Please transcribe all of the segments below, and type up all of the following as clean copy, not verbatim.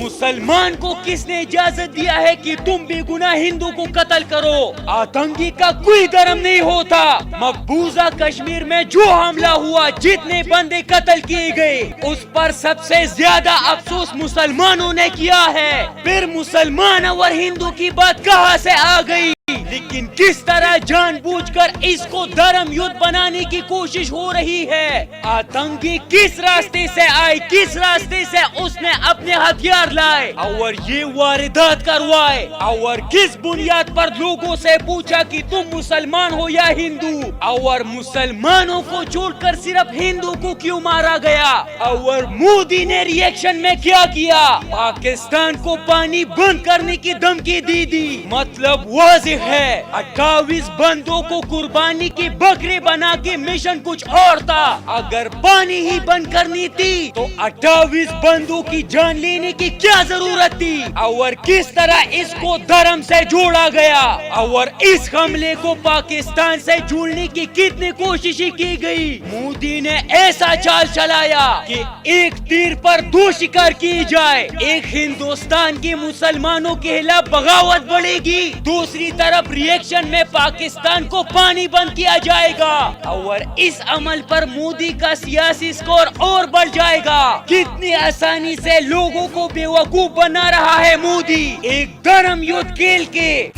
مسلمان کو کس نے اجازت دیا ہے کہ تم بے گناہ ہندو کو قتل کرو؟ آتنکی کا کوئی دھرم نہیں ہوتا۔ مقبوضہ کشمیر میں جو حملہ ہوا، جتنے بندے قتل کیے گئے، اس پر سب سے زیادہ افسوس مسلمانوں نے کیا ہے۔ پھر مسلمان اور ہندو کی بات کہاں سے آ گئی؟ لیکن کس طرح جان بوجھ کر اس کو دھرم یدھ بنانے کی کوشش ہو رہی ہے۔ آتنکی کس راستے سے آئے، کس راستے سے اس نے اپنے ہتھیار لائے اور یہ واردات کروائے، اور کس بنیاد پر لوگوں سے پوچھا کہ تم مسلمان ہو یا ہندو، اور مسلمانوں کو چھوڑ کر صرف ہندو کو کیوں مارا گیا، اور مودی نے ریئیکشن میں کیا کیا؟ پاکستان کو پانی بند کرنے کی دھمکی دی۔ مطلب واضح ہے، 28 بندوں کو قربانی کی بکری بنا کے مشن کچھ اور تھا۔ اگر پانی ہی بند کرنی تھی تو 28 بندوں کی جان لینے کی کیا ضرورت تھی؟ اور کس طرح اس کو دھرم سے جوڑا گیا، اور اس حملے کو پاکستان سے جوڑنے کی کتنی کوششیں کی گئی۔ مودی نے ایسا چال چلایا کہ ایک تیر پر دو شکار کی جائے، ایک ہندوستان کے مسلمانوں کے خلاف بغاوت بڑھے گی، دوسری طرف ریئیکشن میں پاکستان کو پانی بند کیا جائے گا، اور اس عمل پر مودی کا سیاسی سکور اور بڑھ جائے گا۔ کتنی آسانی سے لوگوں کو بے وقوف بنا رہا ہے مودی، ایک دھرم یدھ کھیل کے۔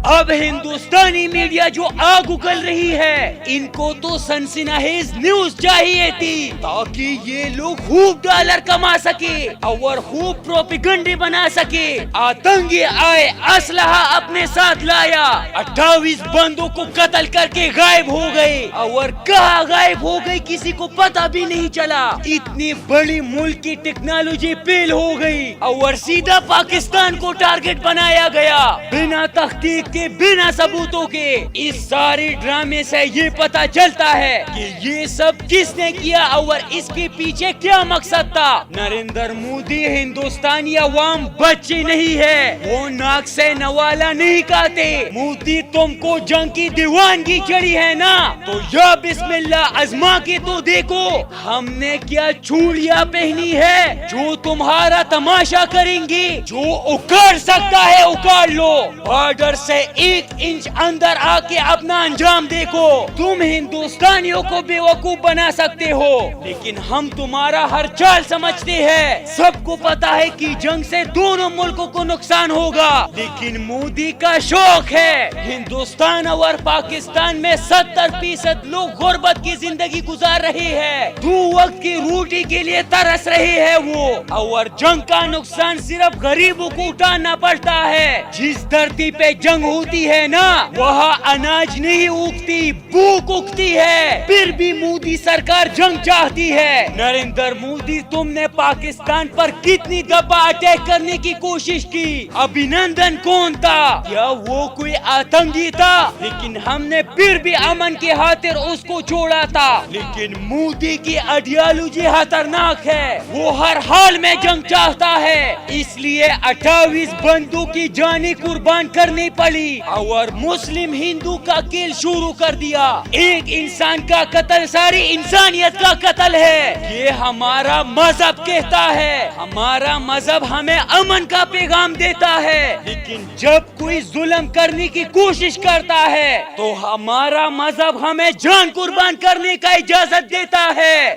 اب ہندوستانی میڈیا جو آگ اگل رہی ہے، ان کو تو سنسناہیز نیوز چاہیے تھی، تاکہ یہ لوگ خوب ڈالر کما سکے اور خوب پروپیگنڈے بنا سکے۔ آتنکی آئے، اسلحہ اپنے ساتھ لایا، 28 بندوں کو قتل کر کے غائب ہو گئے، اور کہاں غائب ہو گئی کسی کو پتہ بھی نہیں چلا۔ اتنی بڑی ملک کی ٹیکنالوجی فیل ہو گئی، اور سیدھا پاکستان کو ٹارگٹ بنایا گیا، بنا تحقیق کے، بنا ثبوتوں کے۔ اس سارے ڈرامے سے یہ پتا چلتا ہے کہ یہ سب کس نے کیا اور اس کے پیچھے کیا مقصد تھا۔ نریندر مودی ہندوستانی عوام بچے نہیں ہے، وہ ناک سے نوالا نہیں کھاتے۔ مودی تم کو جنگ کی دیوانگی چڑھی ہے نا، تو یا بسم اللہ آزما کے تو دیکھو ہم نے کیا چوڑیاں پہنی ہے جو تمہارا تماشا کریں گے۔ جو اکھاڑ سکتا ہے اکھاڑ لو، بارڈر سے 1 انچ اندر آ کے اپنا انجام دیکھو۔ تم ہندوستانیوں کو بے وقوف بنا سکتے ہو، لیکن ہم تمہارا ہر چال سمجھتے ہیں۔ سب کو پتا ہے کہ جنگ سے دونوں ملکوں کو نقصان ہوگا، لیکن مودی کا شوق ہے۔ ہندوستان اور پاکستان میں 70% لوگ غربت کی زندگی گزار رہے ہیں، 2 وقت کی روٹی کے لیے ترس رہے ہیں وہ، اور جنگ کا نقصان صرف غریبوں کو اٹھانا پڑتا ہے۔ جس دھرتی پہ جنگ ہوتی ہے نا، وہاں اناج نہیں اگتی، بھوک اگتی ہے۔ پھر بھی مودی سرکار جنگ چاہتی ہے۔ نریندر مودی، تم نے پاکستان پر کتنی دفعہ اٹیک کرنے کی کوشش کی۔ ابھینندن کون تھا؟ کیا وہ کوئی آتنکی تھا؟ لیکن ہم نے پھر بھی امن کی خاطر اس کو چھوڑا تھا۔ لیکن مودی کی آئیڈیالوجی خطرناک ہے، وہ ہر حال میں جنگ چاہتا ہے، اس لیے 28 بندوں کی جانیں قربان کرنی پڑی، اور مسلم ہندو کا کھیل شروع کر دیا۔ ایک انسان کا قتل ساری انسانیت کا قتل ہے، یہ ہمارا مذہب کہتا ہے۔ ہمارا مذہب ہمیں امن کا پیغام دیتا ہے، لیکن جب کوئی ظلم کرنے کی کوشش کرتا ہے تو ہمارا مذہب ہمیں جان قربان کرنے کا اجازت دیتا ہے۔